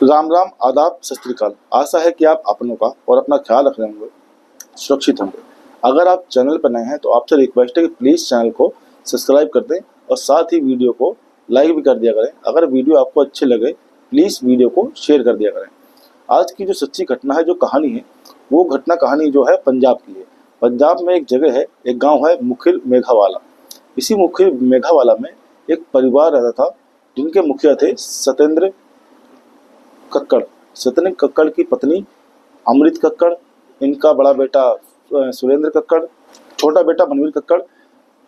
राम राम, आदाब, सत श्री अकाल। आशा है कि आप अपनों का और अपना ख्याल रख रहे होंगे, सुरक्षित होंगे। अगर आप चैनल पर नए हैं तो आपसे रिक्वेस्ट है कि प्लीज़ चैनल को सब्सक्राइब कर दें और साथ ही वीडियो को लाइक भी कर दिया करें। अगर वीडियो आपको अच्छे लगे प्लीज़ वीडियो को शेयर कर दिया करें। आज की जो सच्ची घटना है, जो कहानी है, वो घटना कहानी जो है पंजाब की है। पंजाब में एक जगह है, एक गाँव है मुखिल मेघावाला। इसी मुखिल मेघावाला में एक परिवार रहता था जिनके मुखिया थे सत्येंद्र कक्कड़। सत्येंद्र कक्कड़ की पत्नी अमृत कक्कड़, इनका बड़ा बेटा सुरेंद्र कक्कड़, छोटा बेटा मनवीर कक्कड़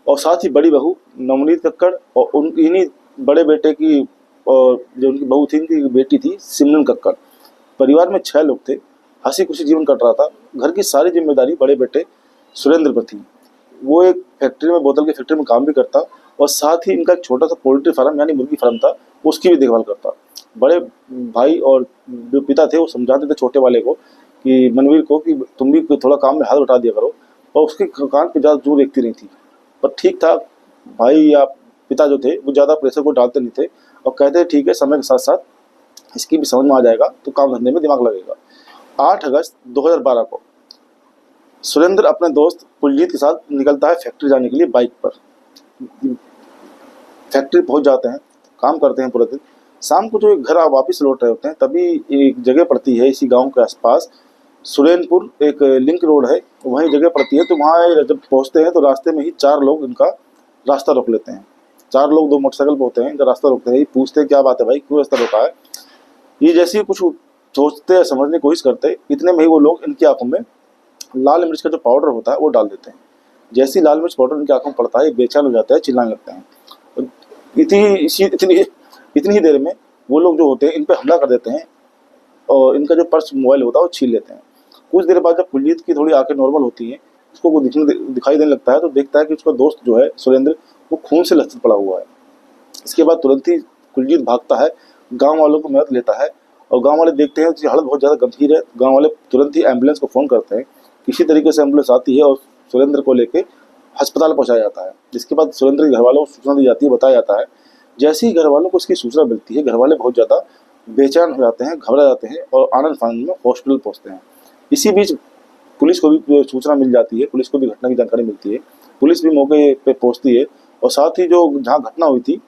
और साथ ही बड़ी बहू नवनीत कक्कड़ और इन्हीं बड़े बेटे की और जो उनकी बहू थी उनकी बेटी थी सिमरन कक्कड़। परिवार में 6 लोग थे। हंसी खुशी जीवन कट रहा था। घर की सारी जिम्मेदारी बड़े बेटे सुरेंद्र पर थी। वो एक फैक्ट्री में, बोतल की फैक्ट्री में काम भी करता और साथ ही इनका एक छोटा सा पोल्ट्री फार्म यानी मुर्गी फार्म था, उसकी भी देखभाल करता। बड़े भाई और जो पिता थे वो समझाते थे छोटे वाले को कि मनवीर को कि तुम भी थोड़ा काम में हाथ बटा दिया करो, और उसके कान पे ज़्यादा जोर देखती नहीं थी। पर ठीक था, भाई या पिता जो थे वो ज़्यादा प्रेशर को डालते नहीं थे और कहते ठीक है, समय के साथ साथ इसकी भी समझ में आ जाएगा तो काम धंधे में दिमाग लगेगा। 8 अगस्त 2012 को सुरेंद्र अपने दोस्त कुलजीत के साथ निकलता है फैक्ट्री जाने के लिए बाइक पर। फैक्ट्री पहुंच जाते हैं, काम करते हैं पूरा दिन। शाम को जो घर वापस लौट रहे होते हैं तभी एक जगह पड़ती है इसी गांव के आसपास, सुरेनपुर एक लिंक रोड है, वहीं जगह पड़ती है। तो वहाँ जब पहुँचते हैं तो रास्ते में ही 4 लोग इनका रास्ता रोक लेते हैं। 4 लोग 2 मोटरसाइकिल पर होते हैं, इनका रास्ता रोकते हैं। पूछते हैं क्या बात है भाई, क्यों रास्ता रोका है। ये जैसे ही कुछ सोचते हैं, समझने की कोशिश करते, इतने में ही वो लोग इनकी आंखों में लाल मिर्च का जो पाउडर होता है वो डाल देते हैं। जैसे ही लाल मिर्च पाउडर इनकी आंखों में पड़ता है, बेचैन हो जाता है, चिल्लाने लगते हैं। इतनी ही देर में वो लोग जो होते हैं इन पर हमला कर देते हैं और इनका जो पर्स मोबाइल होता है वो छीन लेते हैं। कुछ देर बाद जब कुलजीत की थोड़ी आंखें नॉर्मल होती हैं, उसको वो दिखाई देने लगता है, तो देखता है कि उसका दोस्त जो है सुरेंद्र वो खून से लथपथ पड़ा हुआ है। इसके बाद तुरंत ही कुलजीत भागता है, गाँव वालों को मदद लेता है और गाँव वाले देखते हैं उसकी हालत बहुत ज़्यादा गंभीर है। गाँव वाले तुरंत ही एम्बुलेंस को फ़ोन करते हैं। किसी तरीके से एम्बुलेंस आती है और सुरेंद्र को लेके अस्पताल पहुंचाया जाता है। जिसके बाद सुरेंद्र के घर वालों को सूचना दी जाती है, बताया जाता है। जैसे ही घर वालों को इसकी सूचना मिलती है, घर वाले बहुत ज़्यादा बेचैन हो जाते हैं, घबरा जाते हैं और आनंद फानंद में हॉस्पिटल पहुंचते हैं। इसी बीच पुलिस को भी सूचना मिल जाती है, पुलिस को भी घटना की जानकारी मिलती है। पुलिस भी मौके पे पहुंचती है और साथ ही जो जहाँ घटना हुई थी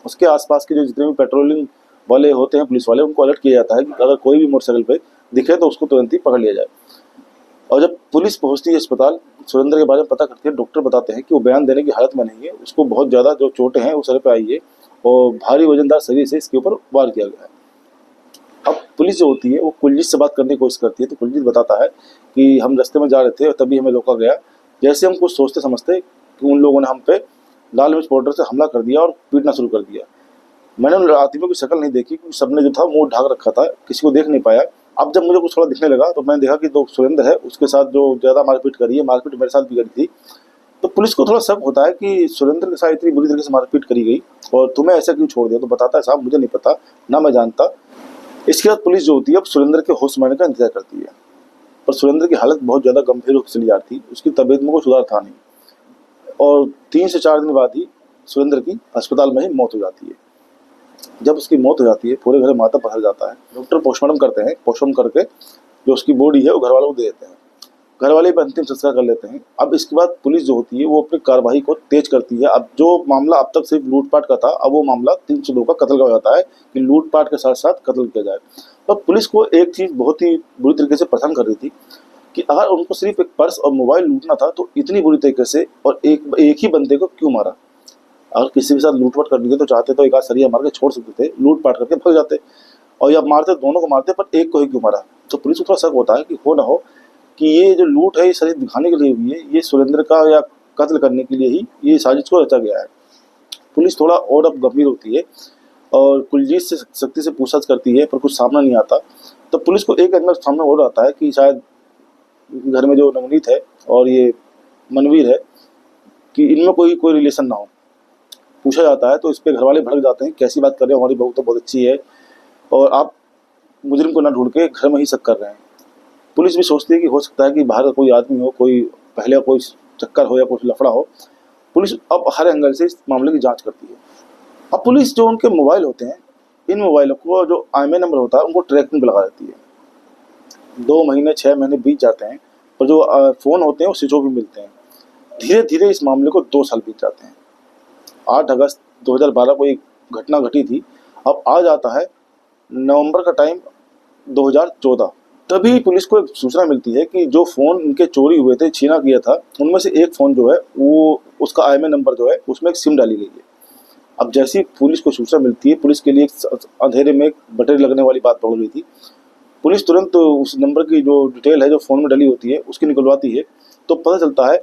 उसके आसपास के जो जितने भी पेट्रोलिंग वाले होते हैं, पुलिस वाले, उनको अलर्ट किया जाता है कि अगर कोई भी मोटरसाइकिल पे दिखे तो उसको तुरंत ही पकड़ लिया जाए। और जब पुलिस पहुंचती है अस्पताल, सुरेंद्र के बारे में पता करती है, डॉक्टर बताते हैं कि वो बयान देने की हालत में नहीं है, उसको बहुत ज़्यादा जो चोटें हैं वो सर पे आई है और भारी वजनदार शरीर से इसके ऊपर वार किया गया है। अब पुलिस जो होती है वो कुलजीत से बात करने की कोशिश करती है, तो कुलजीत बताता है कि हम रास्ते में जा रहे थे और तभी हमें रोका गया। जैसे हम कुछ सोचते समझते कि उन लोगों ने हम पे लाल मिर्च पाउडर से हमला कर दिया और पीटना शुरू कर दिया। मैंने उन आदमियों की शक्ल नहीं देखी क्योंकि सबने जो था मुंह ढाक रखा था, किसी को देख नहीं पाया। अब जब मुझे कुछ थोड़ा दिखने लगा तो मैंने देखा कि जो सुरेंद्र है उसके साथ जो ज़्यादा मारपीट करी है, मारपीट मेरे साथ भी करी थी। तो पुलिस को थोड़ा शक होता है कि सुरेंद्र के साथ इतनी बुरी तरीके से मारपीट करी गई और तुम्हें ऐसा क्यों छोड़ दिया। तो बताता है साहब मुझे नहीं पता, ना मैं जानता। इसके बाद पुलिस जो होती है अब सुरेंद्र के होश में आने का इंतजार करती है, पर सुरेंद्र की हालत बहुत ज़्यादा गंभीर होकर चली जाती है। उसकी तबीयत में कोई सुधार था नहीं और 3 से 4 दिन बाद ही सुरेंद्र की अस्पताल में ही मौत हो जाती है। जब उसकी मौत हो जाती है पूरे घर माता पसर जाता है। डॉक्टर पोस्टमार्टम करते हैं, पोस्टमार्टम करके जो उसकी बॉडी है वो घर वालों को दे देते हैं। घर वाले भी अंतिम संस्कार कर लेते हैं। अब इसके बाद पुलिस जो होती है वो अपनी कार्रवाई को तेज करती है। अब जो मामला अब तक सिर्फ लूटपाट का था, अब वो मामला 302 का कत्ल का हो जाता है कि लूटपाट के साथ साथ कत्ल किया जाए। पर पुलिस को एक चीज़ बहुत ही बुरी तरीके से पसंद कर रही थी कि अगर उनको सिर्फ एक पर्स और मोबाइल लूटना था तो इतनी बुरी तरीके से और एक ही बंदे को क्यों मारा। अगर किसी के साथ लूटपाट करनी थी तो चाहते तो एक आध सरिया मार के छोड़ सकते थे, लूटपाट करके भाग जाते, और जब मारते दोनों को मारते, पर एक को ही क्यों मारा। तो पुलिस को थोड़ा शक होता है कि हो ना हो कि ये जो लूट है ये शरीर दिखाने के लिए हुई है, ये सुरेंद्र का या कत्ल करने के लिए ही ये साजिश को रचा गया है। पुलिस थोड़ा और अब गंभीर होती है और कुलजीत से सख्ती से पूछताछ करती है, पर कुछ सामने नहीं आता। तो पुलिस को एक एंगल सामने और आता है कि शायद घर में जो नवनीत है और ये मनवीर है कि इनमें कोई रिलेशन ना हो। पूछा जाता है तो इस पर घर वाले भड़क जाते हैं, कैसी बात कर रहे हो, हमारी बहू तो बहुत अच्छी है और आप मुजरिम को ना ढूंढ के घर में ही शक कर रहे हैं। पुलिस भी सोचती है कि हो सकता है कि बाहर का कोई आदमी हो, कोई पहले कोई चक्कर हो या कुछ लफड़ा हो। पुलिस अब हर एंगल से इस मामले की जांच करती है। अब पुलिस जो उनके मोबाइल होते हैं इन मोबाइलों को जो IMEI नंबर होता है उनको ट्रैकिंग पे लगा देती है। 2 महीने 6 महीने बीत जाते हैं और जो फ़ोन होते हैं वो स्विच ऑफ भी मिलते हैं। धीरे धीरे इस मामले को 2 साल बीत जाते हैं। 8 अगस्त 2012 को एक घटना घटी थी। अब आ जाता है नवंबर का टाइम 2014। तभी पुलिस को एक सूचना मिलती है कि जो फ़ोन इनके चोरी हुए थे, छीना गया था, उनमें से एक फ़ोन जो है वो उसका IMEI नंबर जो है उसमें एक सिम डाली गई है। अब जैसी पुलिस को सूचना मिलती है, पुलिस के लिए एक अंधेरे में बटन लगने वाली बात पड़ गई थी। पुलिस तुरंत उस नंबर की जो डिटेल है जो फ़ोन में डली होती है उसकी निकलवाती है, तो पता चलता है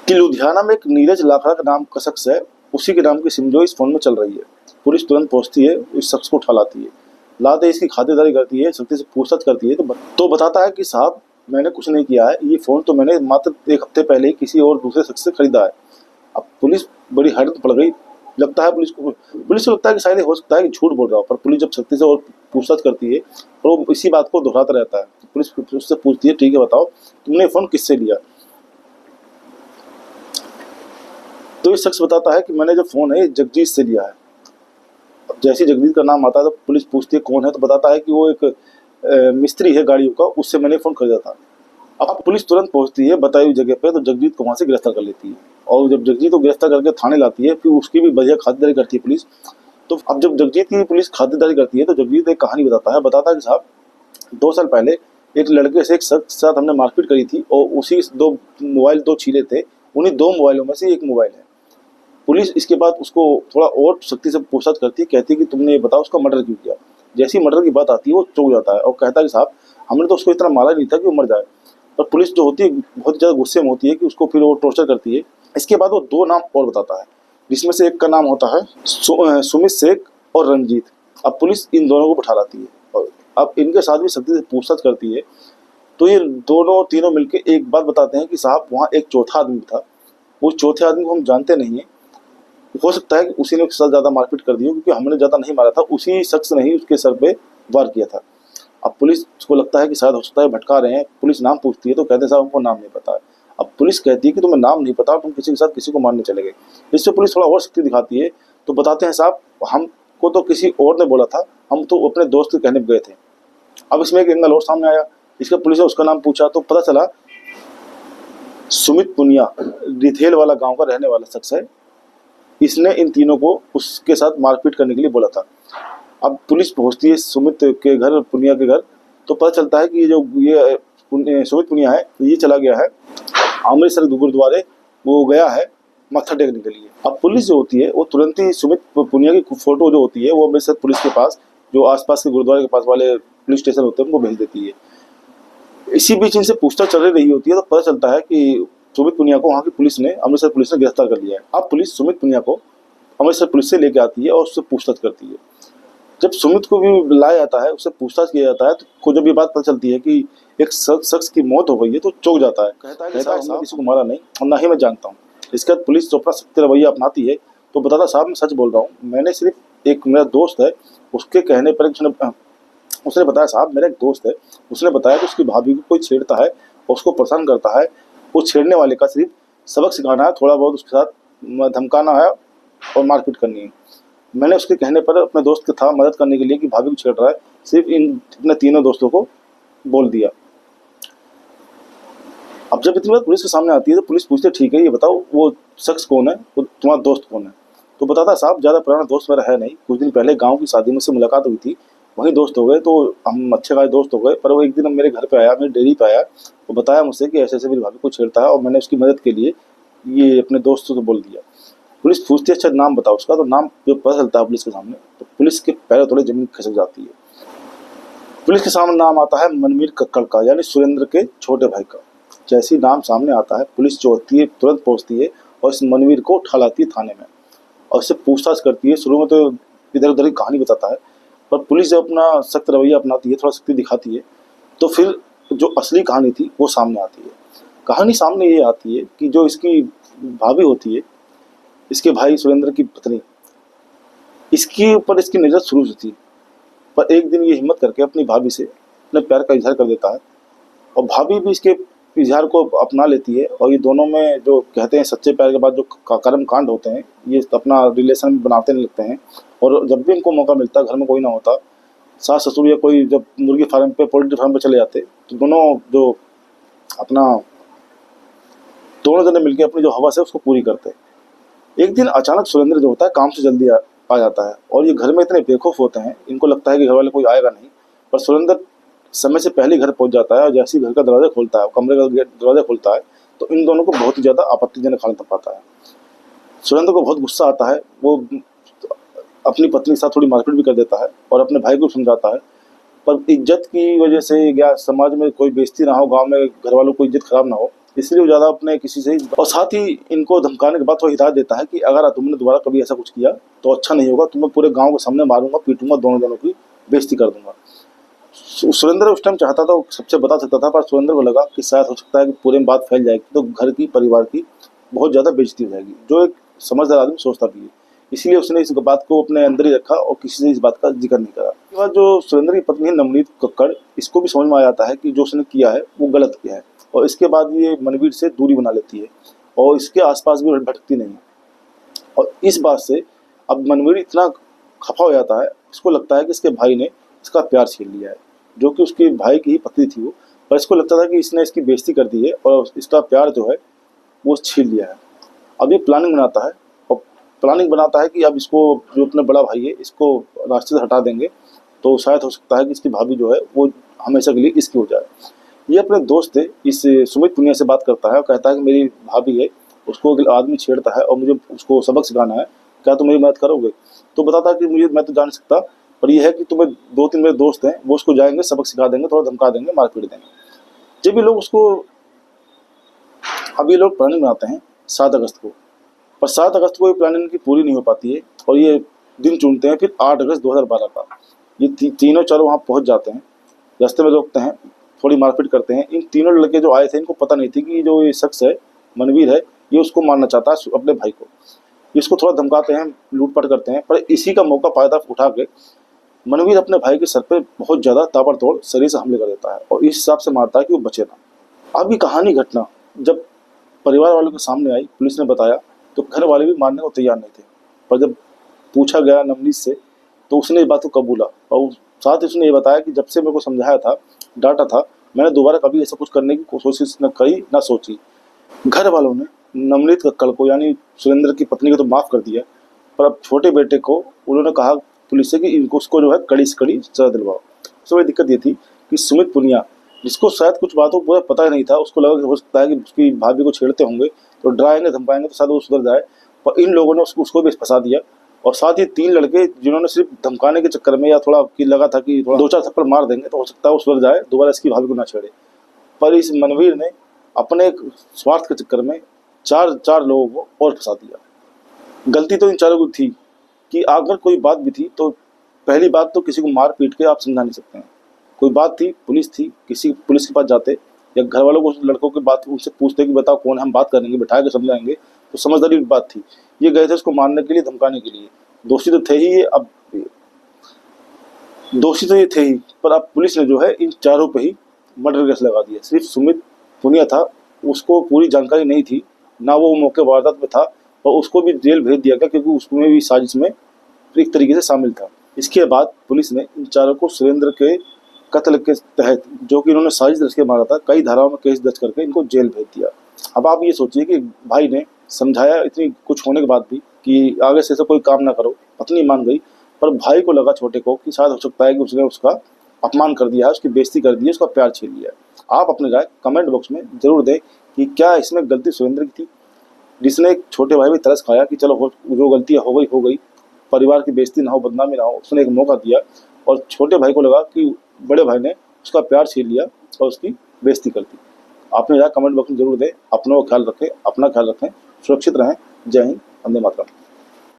कि लुधियाना में एक नीरज लाखड़ा का नाम का शख्स है, उसी के नाम की सिम जो इस फ़ोन में चल रही है। पुलिस तुरंत पहुंचती है, इस शख्स को उठा लाती है, लाते इसकी खातिरदारी करती है, सख्ती से पूछताछ करती है, तो बताता है कि साहब मैंने कुछ नहीं किया है, ये फ़ोन तो मैंने मात्र 1 हफ्ते पहले ही किसी और दूसरे शख्स से खरीदा है। अब पुलिस बड़ी हैरत पड़ गई। लगता है पुलिस को लगता है कि शायद हो सकता है कि झूठ बोल रहा हो, पर पुलिस जब सख्ती से और पूछताछ करती है और वो इसी बात को दोहराता रहता है। पुलिस उससे पूछती है, ठीक है बताओ तुमने फ़ोन किससे लिया? तो ये शख्स बताता है कि मैंने जो फ़ोन है जगजीत से लिया है। अब जैसे जगजीत का नाम आता है तो पुलिस पूछती है कौन है, तो बताता है कि वो एक मिस्त्री है गाड़ियों का, उससे मैंने फ़ोन खरीदा था। अब पुलिस तुरंत पहुंचती है बताई हुई जगह पे, तो जगजीत को वहाँ से गिरफ्तार कर लेती है और जब जगजीत को गिरफ्तार करके थाने लाती है फिर उसकी भी बढ़िया खातिरदारी करती है पुलिस। तो अब जब जगजीत की पुलिस खातिरदारी करती है तो जगजीत एक कहानी बताता है कि साहब 2 साल पहले एक लड़के से एक शख्स के साथ हमने मारपीट करी थी और उसी 2 मोबाइल 2 छीले थे, उन्हीं 2 मोबाइलों में से एक मोबाइल है। पुलिस इसके बाद उसको थोड़ा और सख्ती से पूछताछ करती है, कहती है कि तुमने ये बताओ उसका मर्डर क्यों किया? जैसी मर्डर की बात आती है वो चौंक जाता है और कहता है कि साहब हमने तो उसको इतना मारा नहीं था कि वो मर जाए। पर पुलिस जो होती है बहुत ज़्यादा गुस्से में होती है कि उसको फिर वो टॉर्चर करती है। इसके बाद वो 2 नाम और बताता है, जिसमें से एक का नाम होता है सुमित शेख और रंजीत। अब पुलिस इन दोनों को बैठा लाती है और अब इनके साथ भी सख्ती से पूछताछ करती है। तो ये दोनों तीनों मिलकर एक बात बताते हैं कि साहब वहाँ एक चौथा आदमी था, उस चौथे आदमी को हम जानते नहीं है, हो सकता है कि उसी ने उसके साथ ज़्यादा मारपीट कर दी हो, क्योंकि हमने ज़्यादा नहीं मारा था, उसी शख्स ने ही उसके सर पे वार किया था। अब पुलिस को लगता है कि शायद हो सकता है भटका रहे हैं, पुलिस नाम पूछती है तो कहते हैं साहब हमको नाम नहीं पता है। अब पुलिस कहती है कि तुम्हें नाम नहीं पता, तुम किसी के साथ किसी को मारने चले गए। इससे पुलिस थोड़ा और सख्ती दिखाती है, तो बताते हैं साहब हमको तो किसी और ने बोला था, हम तो अपने दोस्त के कहने पर गए थे। अब इसमें एक एंगल और सामने आया, इसका पुलिस ने उसका नाम पूछा तो पता चला सुमित पुनिया रिथेल वाला गाँव का रहने वाला शख्स है, इसने इन तीनों को उसके साथ मारपीट करने के लिए बोला था। अब पुलिस पहुंचती है सुमित के घर, पुनिया के घर, तो पता चलता है कि ये सुमित पुनिया है ये चला गया है अमृतसर गुरुद्वारे, वो गया है मत्था टेकने के लिए। अब पुलिस जो होती है वो तुरंत ही सुमित पुनिया की फोटो जो होती है वो अमृतसर पुलिस के पास, जो आसपास के गुरुद्वारे के पास वाले पुलिस स्टेशन होते हैं उनको भेज देती है। इसी बीच इनसे पूछताछ चल रही होती है तो पता चलता है कि सुमित पुनिया को वहाँ की पुलिस ने, अमृतसर पुलिस ने गिरफ्तार कर लिया है। अब पुलिस सुमित पुनिया को अमृतसर पुलिस से लेके आती है और उससे पूछताछ करती है। जब सुमित को भी लाया जाता है, उससे पूछताछ किया जाता है, तो जब ये बात पता चलती है कि एक शख्स की मौत हो गई है तो चौंक जाता है, कहता है हमने किसी को मारा नहीं और ना ही मैं जानता हूँ। इसके बाद पुलिस जो अपना सख्त रवैया अपनाती है तो बताता साहब मैं सच बोल रहा हूँ, मैंने सिर्फ एक मेरा दोस्त है उसके कहने पर उसने बताया साहब मेरा एक दोस्त है, उसने बताया कि उसकी भाभी को कोई छेड़ता है और उसको परेशान करता है, उस छेड़ने वाले का सिर्फ सबक सिखाना है, थोड़ा बहुत उसके साथ धमकाना है और मारपीट करनी है। मैंने उसके कहने पर अपने दोस्त के था मदद करने के लिए कि भाभी को छेड़ रहा है, सिर्फ इन अपने तीनों दोस्तों को बोल दिया। अब जब इतनी बात पुलिस के सामने आती है तो पुलिस पूछती है ठीक है ये बताओ वो शख्स कौन है, वो तुम्हारा दोस्त कौन है? तो बताता साहब ज़्यादा पुराना दोस्त मेरा है नहीं, कुछ दिन पहले गाँव की शादी में से मुलाकात हुई थी, वहीं दोस्त हो गए, तो हम अच्छे खासे दोस्त हो गए। पर वो एक दिन मेरे घर पे आया, मेरी डेयरी पे आया, वो बताया मुझसे कि ऐसे ऐसे मेरी भाभी को छेड़ता है और मैंने उसकी मदद के लिए ये अपने दोस्तों को बोल दिया। पुलिस पूछती है अच्छा नाम बताओ उसका, तो नाम जो पता चलता है पुलिस के सामने तो पुलिस के पैर थोड़े जमीन खिसक जाती है। पुलिस के सामने नाम आता है मनवीर कक्कड़ का, यानी सुरेंद्र के छोटे भाई का। जैसे ही नाम सामने आता है पुलिस जो होती है तुरंत पहुंचती है और इस मनवीर को उठा लाती है थाने में और उससे पूछताछ करती है। शुरू में तो इधर उधर की कहानी बताता है, पर पुलिस जब अपना सख्त रवैया अपनाती है, थोड़ा सख्ती दिखाती है, तो फिर जो असली कहानी थी वो सामने आती है। कहानी सामने ये आती है कि जो इसकी भाभी होती है, इसके भाई सुरेंद्र की पत्नी, इसके ऊपर इसकी नज़र शुरू से थी, पर एक दिन ये हिम्मत करके अपनी भाभी से अपने प्यार का इजहार कर देता है और भाभी भी इसके इजहार को अपना लेती है और ये दोनों में जो कहते हैं सच्चे प्यार के बाद जो कर्म कांड होते हैं ये अपना रिलेशन बनाते लगते हैं और जब भी इनको मौका मिलता, घर में कोई ना होता, सास ससुर या कोई जब मुर्गी फार्म पे, पोल्ट्री फार्म पे चले जाते, तो अपना दोनों जने मिलकर अपनी जो हवस है उसको पूरी करते। एक दिन अचानक सुरेंद्र जो होता है काम से जल्दी आ जाता है, और ये घर में इतने बेखौफ होते हैं, इनको लगता है कि घर वाले कोई आएगा नहीं, पर सुरेंद्र समय से पहले घर पहुंच जाता है, और जैसे ही घर का दरवाजा खोलता है, कमरे का दरवाजा खोलता है, तो इन दोनों को बहुत ही ज्यादा आपत्तिजनक हालत पाता है। सुरेंद्र को बहुत गुस्सा आता है, वो अपनी पत्नी के साथ थोड़ी मारपीट भी कर देता है और अपने भाई को समझाता है, पर इज्जत की वजह से या समाज में कोई बेइज्जती ना हो, गांव में घर वालों को इज्जत खराब ना हो, इसलिए वो ज्यादा अपने किसी से, और साथ ही इनको धमकाने के बाद वो हिदायत देता है कि अगर तुमने दोबारा कभी ऐसा कुछ किया तो अच्छा नहीं होगा, तुम्हें पूरे गांव के सामने मारूंगा, पीटूंगा, दोनों जनों की बेइज्जती कर दूंगा। सुरेंद्र उस टाइम चाहता था सबसे बता सकता था, पर सुरेंद्र को लगा कि शायद हो सकता है कि पूरे में बात फैल जाएगी तो घर की, परिवार की बहुत ज्यादा बेइज्जती हो जाएगी, जो एक समझदार आदमी सोचता भी है। इसलिए उसने इस बात को अपने अंदर ही रखा और किसी से इस बात का जिक्र नहीं करा। इसके बाद जो सुरेंद्र की पत्नी है नवनीत कक्कड़, इसको भी समझ में आ जाता है कि जो उसने किया है वो गलत किया है, और इसके बाद ये मनवीर से दूरी बना लेती है और इसके आसपास भी भटकती नहीं है। और इस बात से अब मनवीर इतना खफा हो जाता है, इसको लगता है कि इसके भाई ने इसका प्यार छीन लिया है, जो कि उसके भाई की ही पत्नी थी वो, पर इसको लगता था कि इसने इसकी बेइज्जती कर दी है और इसका प्यार जो है वो छीन लिया है। अब ये प्लानिंग बनाता है, और प्लानिंग बनाता है कि अब इसको, जो अपना बड़ा भाई है, इसको रास्ते से हटा देंगे तो शायद हो सकता है कि इसकी भाभी जो है वो हमेशा के लिए इसकी हो जाए। ये अपने दोस्त थे इस सुमित पुनिया से बात करता है और कहता है कि मेरी भाभी है, उसको एक आदमी छेड़ता है और मुझे उसको सबक सिखाना है, क्या तुम मेरी मदद करोगे? तो बताता है कि मैं तो जान सकता, पर यह है कि तुम्हें 2-3 मेरे दोस्त हैं, वो उसको जाएंगे, सबक सिखा देंगे, थोड़ा धमका देंगे, मार पीट देंगे। जब ये लोग उसको, अब ये लोग प्लानिंग बनाते हैं 7 अगस्त को, पर 7 अगस्त को ये प्लानिंग की पूरी नहीं हो पाती है और ये दिन चुनते हैं फिर 8 अगस्त 2012 का। ये तीनों चारों वहाँ पहुँच जाते हैं, रास्ते में रोकते हैं, थोड़ी मारपीट करते हैं। इन तीनों लड़के जो आए थे, इनको पता नहीं थी कि जो ये शख्स है मनवीर है, ये उसको मारना चाहता है, अपने भाई को। इसको थोड़ा धमकाते हैं, लूटपाट करते हैं, पर इसी का मौका फायदा उठा के मनवीर अपने भाई के सर पे बहुत ज्यादा ताबड़तोड़ शरीर से हमले कर देता है और इस हिसाब से मारता है कि वो बचे ना। अब ये कहानी घटना जब परिवार वालों के सामने आई, पुलिस ने बताया, तो घर वाले भी मानने को तैयार नहीं थे, पर जब पूछा गया नवनीत से तो उसने इस बात को कबूला और साथ ही उसने ये बताया कि जब से मेरे को समझाया था, डांटा था, मैंने दोबारा कभी ऐसा कुछ करने की कोशिश न करी न सोची। घर वालों ने नवनीत कक्कड़ को, यानी सुरेंद्र की पत्नी को तो माफ कर दिया, पर अब छोटे बेटे को उन्होंने कहा पुलिस से कि इनको, उसको जो है कड़ी से कड़ी सजा दिलवाओ। सबसे बड़ी दिक्कत ये थी कि सुमित पुनिया, जिसको शायद कुछ बातों पूरा पता ही नहीं था, उसको लगा कि हो सकता है कि उसकी भाभी को छेड़ते होंगे तो डराएंगे धमकाएंगे तो शायद वो सुधर जाए, पर इन लोगों ने उसको भी फंसा दिया। और साथ ही 3 लड़के जिन्होंने सिर्फ धमकाने के चक्कर में, या थोड़ा कि लगा था कि 2-4 थप्पड़ मार देंगे तो हो सकता है वो सुधर जाए, दोबारा इसकी भाभी को ना छेड़े, पर इस मनवीर ने अपने स्वार्थ के चक्कर में 4 लोगों को और फंसा दिया। गलती तो इन चारों की थी कि अगर कोई बात भी थी तो पहली बात तो किसी को मार पीट के आप समझा नहीं सकते हैं। कोई बात थी, पुलिस थी, किसी पुलिस के पास जाते या घर वालों को, लड़कों की बात उनसे पूछते कि बताओ कौन है, हम बात करेंगे, बैठा के समझाएंगे, तो समझदारी की बात थी। ये गए थे उसको मारने के लिए, धमकाने के लिए। दोषी तो थे ही ये, अब दोषी तो ये थे ही, पर अब पुलिस ने जो है इन चारों पे ही मर्डर केस लगा दिया। सिर्फ सुमित पुनिया था, उसको पूरी जानकारी नहीं थी, ना वो मौके वारदात में था, और उसको भी जेल भेज दिया गया क्योंकि उसमें भी साजिश में एक तरीके से शामिल था। इसके बाद पुलिस ने इन चारों को सुरेंद्र के कत्ल के तहत, जो कि इन्होंने साजिश रच के मारा था, कई धाराओं में केस दर्ज करके इनको जेल भेज दिया। अब आप ये सोचिए कि भाई ने समझाया इतनी कुछ होने के बाद भी कि आगे से ऐसा कोई काम ना करो, पत्नी मान गई, पर भाई को लगा छोटे को कि शायद हो सकता है कि उसने उसका अपमान कर दिया है, उसकी बेइज्जती कर दी है, उसका प्यार छीन लिया है। आप अपनी राय कमेंट बॉक्स में जरूर दें कि क्या इसमें गलती सुरेंद्र की थी, जिसने एक छोटे भाई भी तरस खाया कि चलो जो गलती हो गई, परिवार की बेइज्जती ना हो, बदनामी ना हो, उसने एक मौका दिया, और छोटे भाई को लगा कि बड़े भाई ने उसका प्यार छीन लिया और उसकी बेइज्जती कर दी। आपने राय कमेंट बॉक्स में जरूर दें। अपनों का ख्याल रखें, अपना ख्याल रखें, सुरक्षित रहें। जय हिंद, वंदे मातरम।